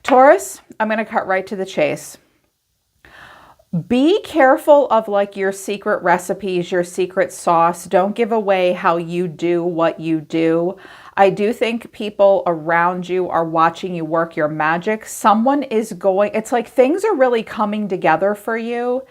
Taurus, I'm going to cut right to the chase. Be careful of like your secret recipes, your secret sauce. Don't give away how you do what you do. I do think people around you are watching you work your magic. Someone is going, it's like things are really coming together for you.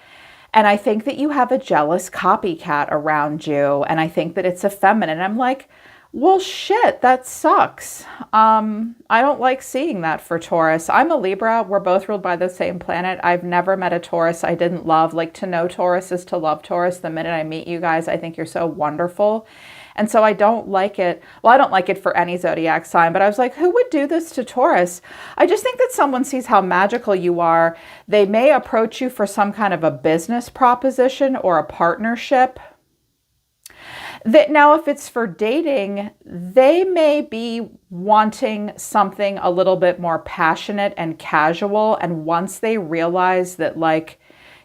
And I think that you have a jealous copycat around you. And I think that it's a feminine. I'm like, well, shit, that sucks. I don't like seeing that for Taurus. I'm a Libra. We're both ruled by the same planet. I've never met a Taurus I didn't love. Like, to know Taurus is to love Taurus. The minute I meet you guys, I think you're so wonderful. And so I don't like it. Well, I don't like it for any zodiac sign, but I was like, who would do this to Taurus? I just think that someone sees how magical you are. They may approach you for some kind of a business proposition or a partnership. That now, if it's for dating, they may be wanting something a little bit more passionate and casual. And once they realize that, like,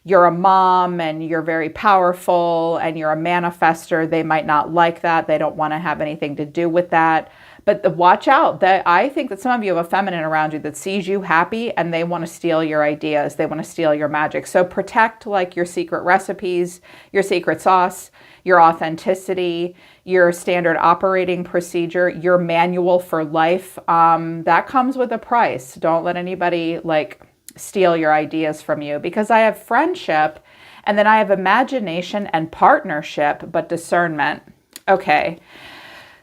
you're a mom and you're very powerful and you're a manifester, they might not like that. They don't want to have anything to do with that. But watch out. That I think that some of you have a feminine around you that sees you happy and they want to steal your ideas. They want to steal your magic. So protect like your secret recipes, your secret sauce, your authenticity, your standard operating procedure, your manual for life. That comes with a price. Don't let anybody like steal your ideas from you, because I have friendship and then I have imagination and partnership, but discernment. Okay.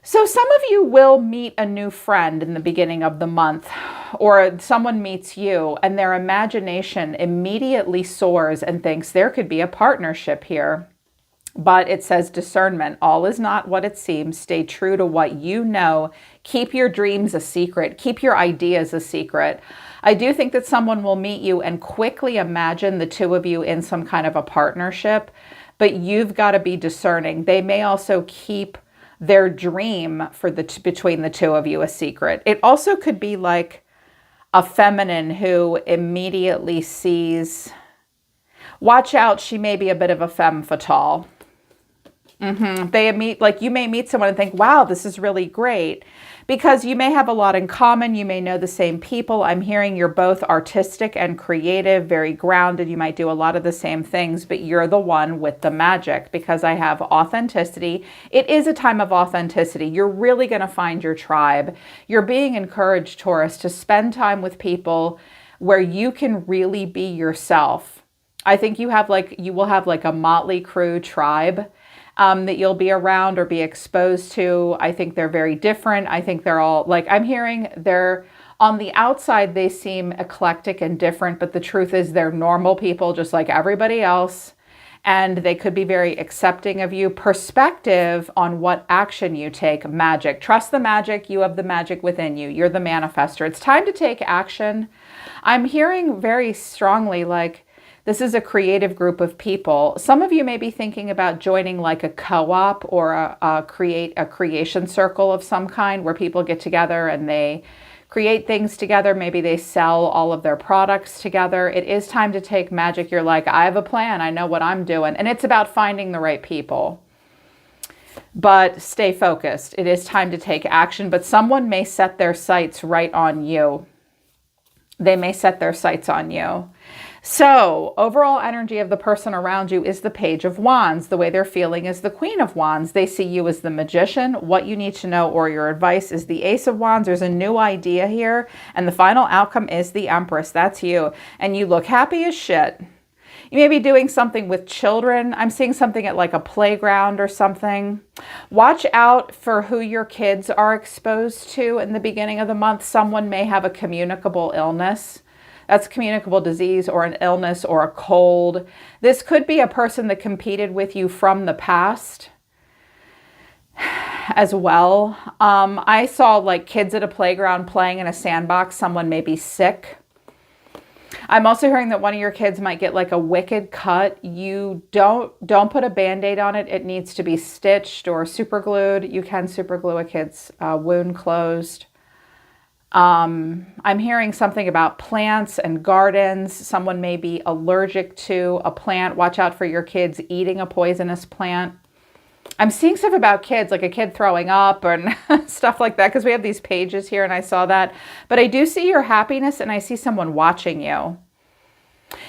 So some of you will meet a new friend in the beginning of the month, or someone meets you and their imagination immediately soars and thinks there could be a partnership here. But it says discernment. All is not what it seems. Stay true to what you know. Keep your dreams a secret. Keep your ideas a secret. I do think that someone will meet you and quickly imagine the two of you in some kind of a partnership, but you've got to be discerning. They may also keep their dream for between the two of you a secret. It also could be like a feminine who immediately sees, watch out, she may be a bit of a femme fatale. They meet, like, you may meet someone and think, wow, this is really great, because you may have a lot in common. You may know the same people. I'm hearing you're both artistic and creative, very grounded. You might do a lot of the same things, but you're the one with the magic, because I have authenticity. It is a time of authenticity. You're really going to find your tribe. You're being encouraged, Taurus, to spend time with people where you can really be yourself. I think you will have like a motley crew tribe that you'll be around or be exposed to. I think they're very different. I think they're all, like, I'm hearing they're, on the outside, they seem eclectic and different, but the truth is they're normal people just like everybody else. And they could be very accepting of you. Perspective on what action you take. Magic. Trust the magic. You have the magic within you. You're the manifester. It's time to take action. I'm hearing very strongly, like, this is a creative group of people. Some of you may be thinking about joining like a co-op or a creation circle of some kind, where people get together and they create things together. Maybe they sell all of their products together. It is time to take magic. You're like, I have a plan. I know what I'm doing. And it's about finding the right people. But stay focused. It is time to take action. But someone may set their sights right on you. They may set their sights on you. So overall energy of the person around you is the Page of Wands. The way they're feeling is the Queen of Wands. They see you as the Magician. What you need to know or your advice is the Ace of Wands. There's a new idea here, and the final outcome is the Empress. That's you. And you look happy as shit. You may be doing something with children. I'm seeing something at like a playground or something. Watch out for who your kids are exposed to in the beginning of the month. Someone may have a communicable illness. That's a communicable disease or an illness or a cold. This could be a person that competed with you from the past as well. I saw like kids at a playground playing in a sandbox. Someone may be sick. I'm also hearing that one of your kids might get like a wicked cut. You don't put a Band-Aid on it. It needs to be stitched or super glued. You can super glue a kid's wound closed. I'm hearing something about plants and gardens. Someone may be allergic to a plant. Watch out for your kids eating a poisonous plant. I'm seeing stuff about kids, like a kid throwing up and stuff like that, because we have these pages here and I saw that. But I do see your happiness and I see someone watching you.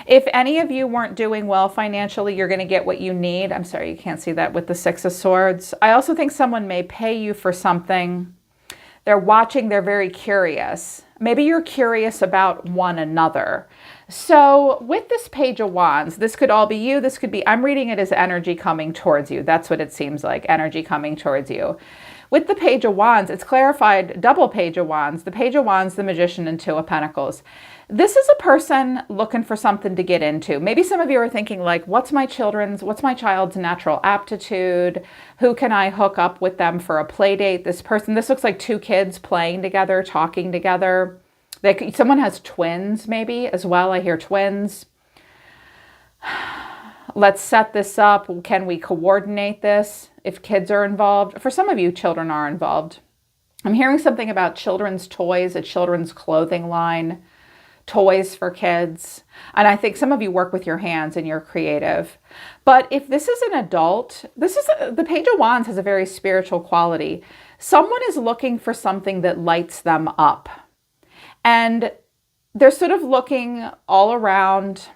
If any of you weren't doing well financially, you're going to get what you need. I'm sorry, you can't see that with the Six of Swords. I also think someone may pay you for something. They're watching, they're very curious. Maybe you're curious about one another. So with this Page of Wands, this could all be you. This could be, I'm reading it as energy coming towards you. That's what it seems like, energy coming towards you. With the Page of Wands, it's clarified, double Page of Wands, the Page of Wands, the Magician, and Two of Pentacles. This is a person looking for something to get into. Maybe some of you are thinking like, what's my child's natural aptitude? Who can I hook up with them for a play date? This looks like two kids playing together, talking together. Someone has twins maybe as well. I hear twins. Let's set this up. Can we coordinate this if kids are involved? For some of you, children are involved. I'm hearing something about children's toys, a children's clothing line, toys for kids. And I think some of you work with your hands and you're creative. But if this is an adult, the Page of Wands has a very spiritual quality. Someone is looking for something that lights them up. And they're sort of looking all around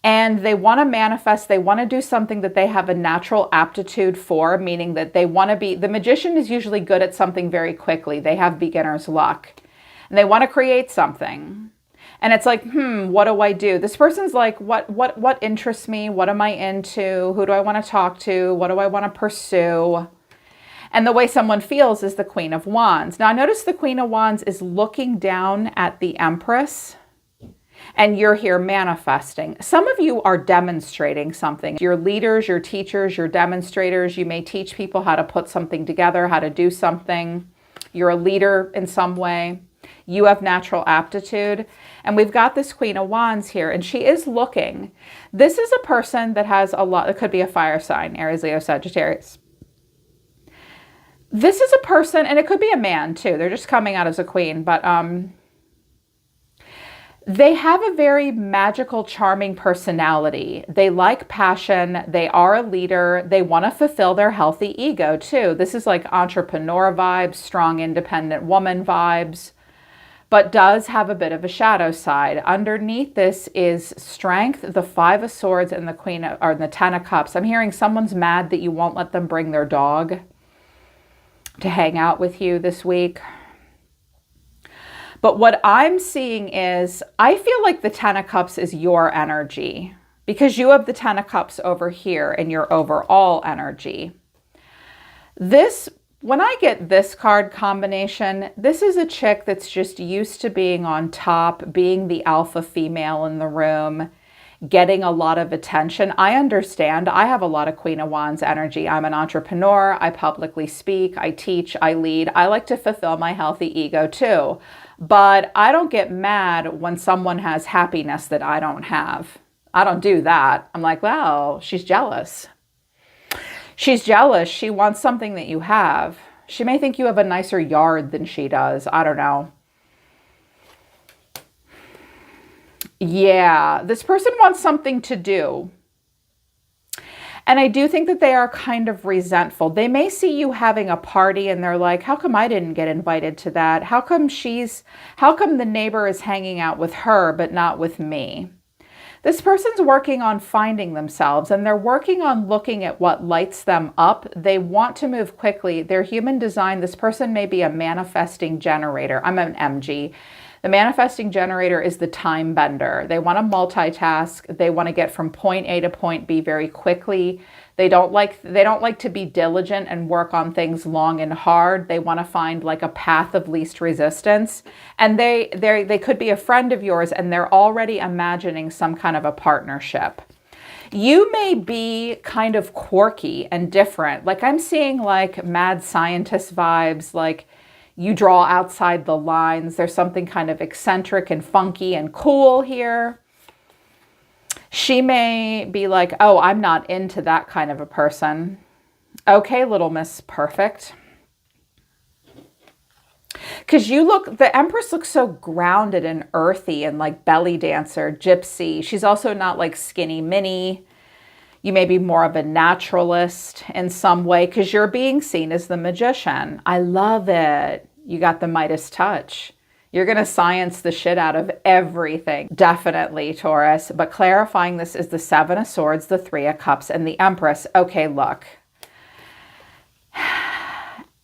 and they want to manifest, they want to do something that they have a natural aptitude for, meaning that they want to be, the magician is usually good at something very quickly. They have beginner's luck. And they want to create something. And it's like, what do I do? This person's like, what interests me? What am I into? Who do I want to talk to? What do I want to pursue? And the way someone feels is the Queen of Wands. Now, notice the Queen of Wands is looking down at the Empress, and you're here manifesting. Some of you are demonstrating something. You're leaders, you're teachers, you're demonstrators. You may teach people how to put something together, how to do something. You're a leader in some way. You have natural aptitude. And we've got this Queen of Wands here, and she is looking. This is a person that has a lot, it could be a fire sign, Aries, Leo, Sagittarius. This is a person, and it could be a man too. They're just coming out as a queen, but they have a very magical, charming personality. They like passion. They are a leader. They want to fulfill their healthy ego too. This is like entrepreneur vibes, strong, independent woman vibes, but does have a bit of a shadow side. Underneath this is strength, the Five of Swords, and the Ten of Cups. I'm hearing someone's mad that you won't let them bring their dog to hang out with you this week. But what I'm seeing is, I feel like the Ten of Cups is your energy because you have the Ten of Cups over here in your overall energy. When I get this card combination, this is a chick that's just used to being on top, being the alpha female in the room, getting a lot of attention. I understand. I have a lot of Queen of Wands energy. I'm an entrepreneur. I publicly speak. I teach. I lead. I like to fulfill my healthy ego too. But I don't get mad when someone has happiness that I don't have. I don't do that. I'm like, well, she's jealous. She's jealous. She wants something that you have. She may think you have a nicer yard than she does. I don't know. Yeah, this person wants something to do. And I do think that they are kind of resentful. They may see you having a party and they're like, how come I didn't get invited to that? How come the neighbor is hanging out with her, but not with me? This person's working on finding themselves and they're working on looking at what lights them up. They want to move quickly. They're human design. This person may be a manifesting generator. I'm an MG. The manifesting generator is the time bender. They want to multitask. They want to get from point A to point B very quickly. They don't like to be diligent and work on things long and hard. They want to find like a path of least resistance. And they could be a friend of yours and they're already imagining some kind of a partnership. You may be kind of quirky and different. Like I'm seeing like mad scientist vibes, like you draw outside the lines. There's something kind of eccentric and funky and cool here. She may be like, oh, I'm not into that kind of a person. Okay, little Miss Perfect. Because the Empress looks so grounded and earthy and like belly dancer, gypsy. She's also not like skinny mini. You may be more of a naturalist in some way because you're being seen as the magician. I love it. You got the Midas touch. You're going to science the shit out of everything. Definitely, Taurus. But clarifying this is the Seven of Swords, the Three of Cups, and the Empress. Okay, look.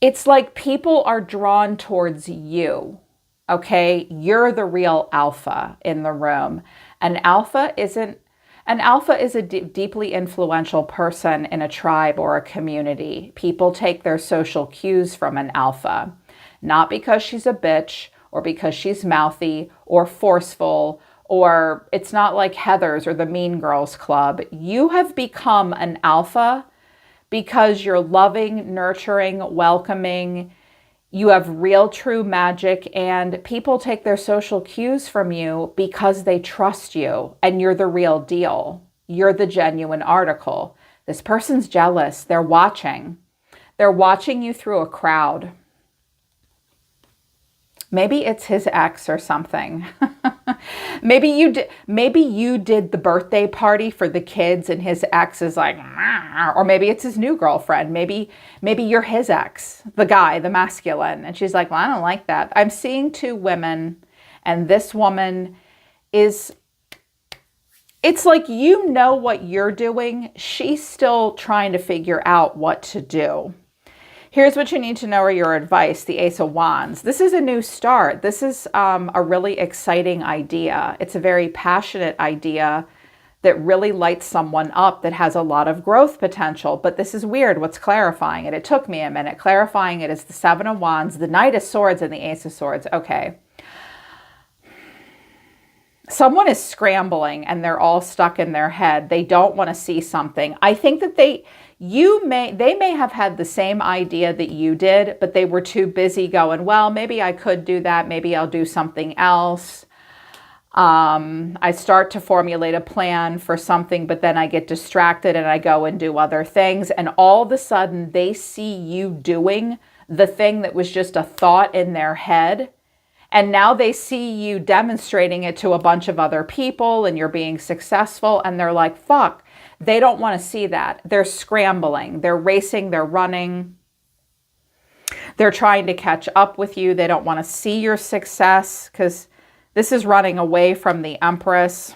It's like people are drawn towards you. Okay? You're the real alpha in the room. An alpha is a deeply influential person in a tribe or a community. People take their social cues from an alpha. Not because she's a bitch, or because she's mouthy or forceful, or it's not like Heather's or the Mean Girls Club. You have become an alpha because you're loving, nurturing, welcoming. You have real true magic, and people take their social cues from you because they trust you and you're the real deal. You're the genuine article. This person's jealous. They're watching. They're watching you through a crowd. Maybe it's his ex or something. Maybe you did the birthday party for the kids and his ex is like, or maybe it's his new girlfriend. Maybe you're his ex, the guy, the masculine. And she's like, well, I don't like that. I'm seeing two women, and this woman is, it's like, you know what you're doing. She's still trying to figure out what to do. Here's what you need to know, or your advice, the Ace of Wands. This is a new start. This is a really exciting idea. It's a very passionate idea that really lights someone up, that has a lot of growth potential. But this is weird. What's clarifying it? It took me a minute. Clarifying it is the Seven of Wands, the Knight of Swords, and the Ace of Swords. Okay. Someone is scrambling and they're all stuck in their head. They don't want to see something. I think that they may have had the same idea that you did, but they were too busy going, well, maybe I could do that. Maybe I'll do something else. I start to formulate a plan for something, but then I get distracted and I go and do other things. And all of a sudden they see you doing the thing that was just a thought in their head. And now they see you demonstrating it to a bunch of other people and you're being successful. And they're like, fuck, they don't want to see that. They're scrambling, they're racing, they're running. They're trying to catch up with you. They don't want to see your success because this is running away from the Empress.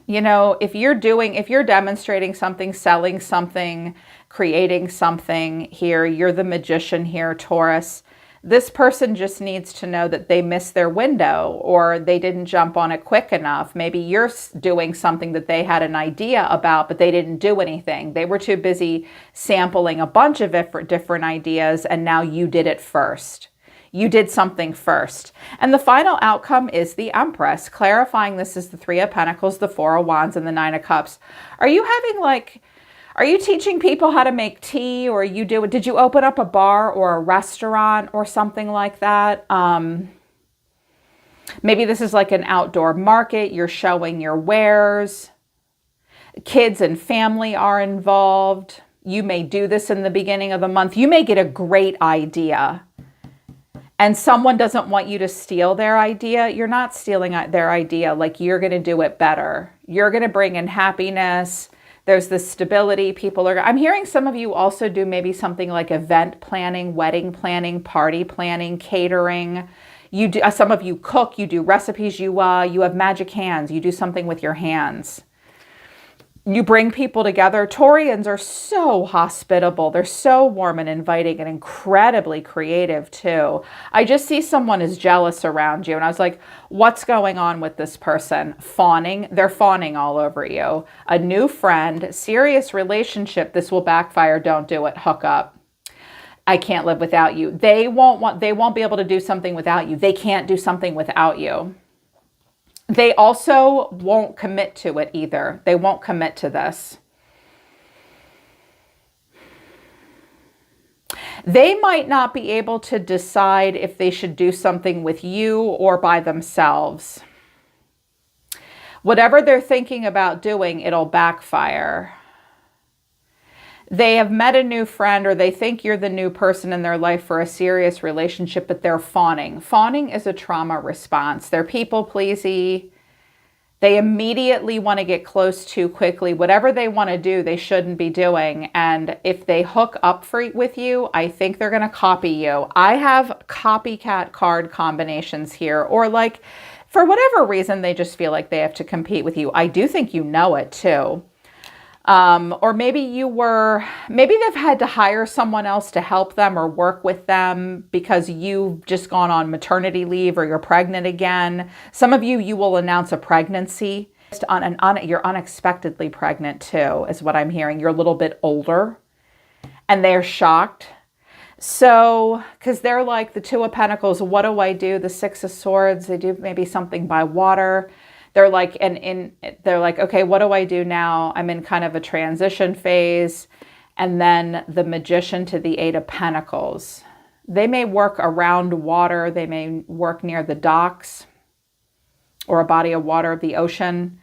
You know, if you're demonstrating something, selling something, creating something here, you're the magician here, Taurus. This person just needs to know that they missed their window or they didn't jump on it quick enough. Maybe you're doing something that they had an idea about, but they didn't do anything. They were too busy sampling a bunch of different ideas, and now you did it first. You did something first. And the final outcome is the Empress. Clarifying this is the Three of Pentacles, the Four of Wands, and the Nine of Cups. Are you teaching people how to make tea, or did you open up a bar or a restaurant or something like that? Maybe this is like an outdoor market. You're showing your wares. Kids and family are involved. You may do this in the beginning of the month. You may get a great idea and someone doesn't want you to steal their idea. You're not stealing their idea. Like, you're going to do it better. You're going to bring in happiness. There's this stability. I'm hearing some of you also do maybe something like event planning, wedding planning, party planning, catering. Some of you cook, you do recipes, you have magic hands. You do something with your hands. You bring people together. Taurians are so hospitable. They're so warm and inviting and incredibly creative too. I just see someone is jealous around you. And I was like, what's going on with this person? Fawning. They're fawning all over you. A new friend, serious relationship. This will backfire. Don't do it. Hook up. I can't live without you. They won't be able to do something without you. They can't do something without you. They also won't commit to it either. They won't commit to this. They might not be able to decide if they should do something with you or by themselves. Whatever they're thinking about doing, it'll backfire. They have met a new friend, or they think you're the new person in their life for a serious relationship, but they're fawning. Fawning is a trauma response. They're people-pleasy. They immediately want to get close too quickly. Whatever they want to do, they shouldn't be doing. And if they hook up with you, I think they're going to copy you. I have copycat card combinations here, or like for whatever reason, they just feel like they have to compete with you. I do think you know it too. Or maybe maybe they've had to hire someone else to help them or work with them because you've just gone on maternity leave or you're pregnant again. Some of you will announce a pregnancy. You're unexpectedly pregnant too, is what I'm hearing. You're a little bit older and they're shocked. So, because they're like the Two of Pentacles, what do I do? The Six of Swords, they do maybe something by water. They're like, they're like, okay, what do I do now? I'm in kind of a transition phase. And then the Magician to the Eight of Pentacles. They may work around water. They may work near the docks or a body of water, the ocean.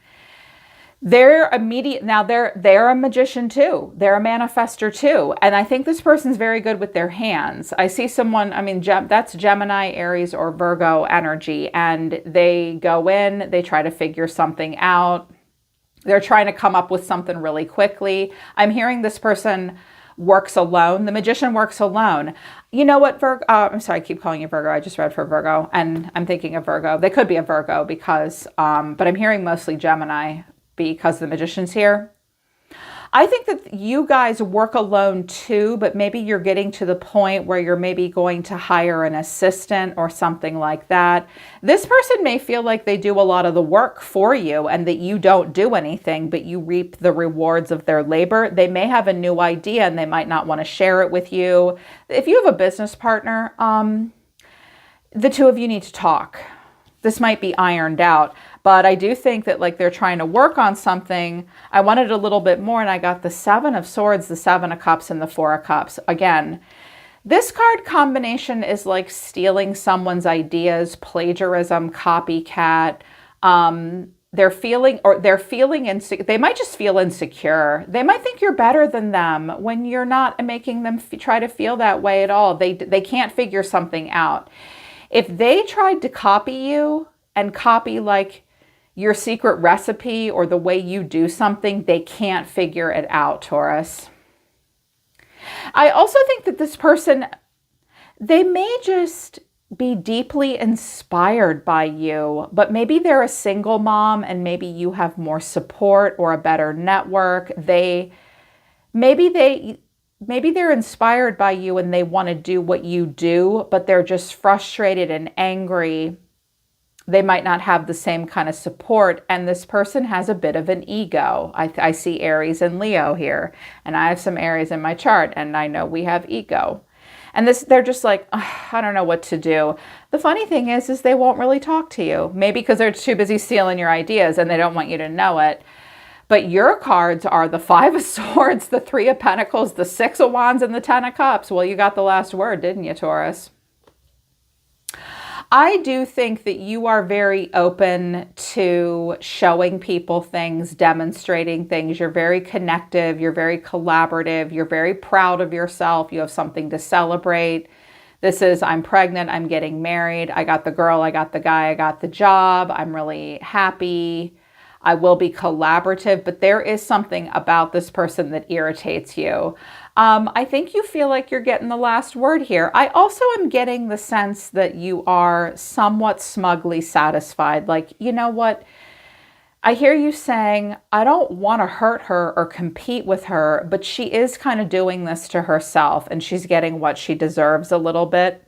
They're a magician too. They're a manifester too. And I think this person's very good with their hands. I see someone, that's Gemini, Aries, or Virgo energy. And they go in, they try to figure something out. They're trying to come up with something really quickly. I'm hearing this person works alone. The Magician works alone. You know what, Virgo? I'm sorry, I keep calling you Virgo. I just read for Virgo and I'm thinking of Virgo. They could be a Virgo because, but I'm hearing mostly Gemini because the Magician's here. I think that you guys work alone too, but maybe you're getting to the point where you're maybe going to hire an assistant or something like that. This person may feel like they do a lot of the work for you and that you don't do anything, but you reap the rewards of their labor. They may have a new idea and they might not want to share it with you. If you have a business partner, the two of you need to talk. This might be ironed out, but I do think that like they're trying to work on something. I wanted a little bit more and I got the Seven of Swords, the Seven of Cups, and the Four of Cups. Again, this card combination is like stealing someone's ideas, plagiarism, copycat. They're feeling insecure. They might just feel insecure. They might think you're better than them when you're not, making them try to feel that way at all. They can't figure something out. If they tried to copy you and copy like your secret recipe or the way you do something, they can't figure it out, Taurus. I also think that this person, they may just be deeply inspired by you, but maybe they're a single mom and maybe you have more support or a better network. Maybe they're inspired by you and they want to do what you do, but they're just frustrated and angry. They might not have the same kind of support. And this person has a bit of an ego. I see Aries and Leo here, and I have some Aries in my chart, and I know we have ego. And they're just like, I don't know what to do. The funny thing is they won't really talk to you. Maybe because they're too busy stealing your ideas and they don't want you to know it. But your cards are the Five of Swords, the Three of Pentacles, the Six of Wands, and the Ten of Cups. Well, you got the last word, didn't you, Taurus? I do think that you are very open to showing people things, demonstrating things. You're very connective. You're very collaborative. You're very proud of yourself. You have something to celebrate. This is, I'm pregnant. I'm getting married. I got the girl. I got the guy. I got the job. I'm really happy. I will be collaborative, but there is something about this person that irritates you. I think you feel like you're getting the last word here. I also am getting the sense that you are somewhat smugly satisfied. Like, you know what? I hear you saying, I don't want to hurt her or compete with her, but she is kind of doing this to herself and she's getting what she deserves a little bit.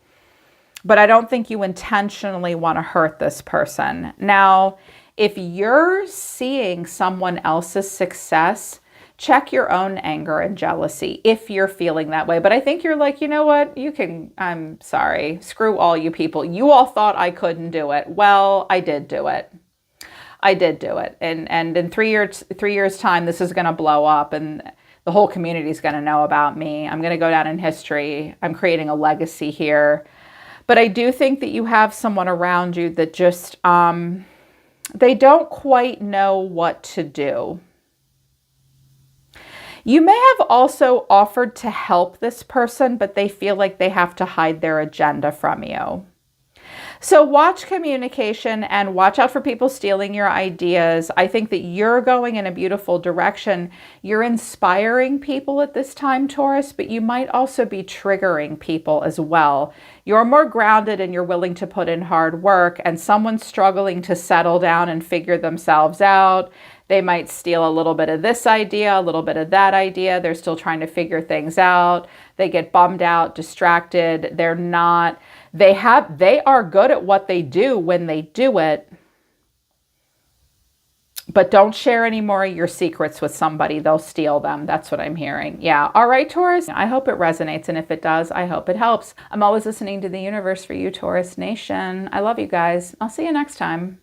But I don't think you intentionally want to hurt this person. Now, if you're seeing someone else's success, check your own anger and jealousy if you're feeling that way. But I think you're like, you know what? I'm sorry. Screw all you people. You all thought I couldn't do it. Well, I did do it. I did do it. And in 3 years time, this is going to blow up and the whole community is going to know about me. I'm going to go down in history. I'm creating a legacy here. But I do think that you have someone around you that just, they don't quite know what to do. You may have also offered to help this person, but they feel like they have to hide their agenda from you. So watch communication and watch out for people stealing your ideas. I think that you're going in a beautiful direction. You're inspiring people at this time, Taurus, but you might also be triggering people as well. You're more grounded and you're willing to put in hard work, and someone's struggling to settle down and figure themselves out. They might steal a little bit of this idea, a little bit of that idea. They're still trying to figure things out. They get bummed out, distracted. They are good at what they do when they do it, but don't share any more of your secrets with somebody. They'll steal them. That's what I'm hearing. Yeah. All right, Taurus. I hope it resonates. And if it does, I hope it helps. I'm always listening to the universe for you, Taurus Nation. I love you guys. I'll see you next time.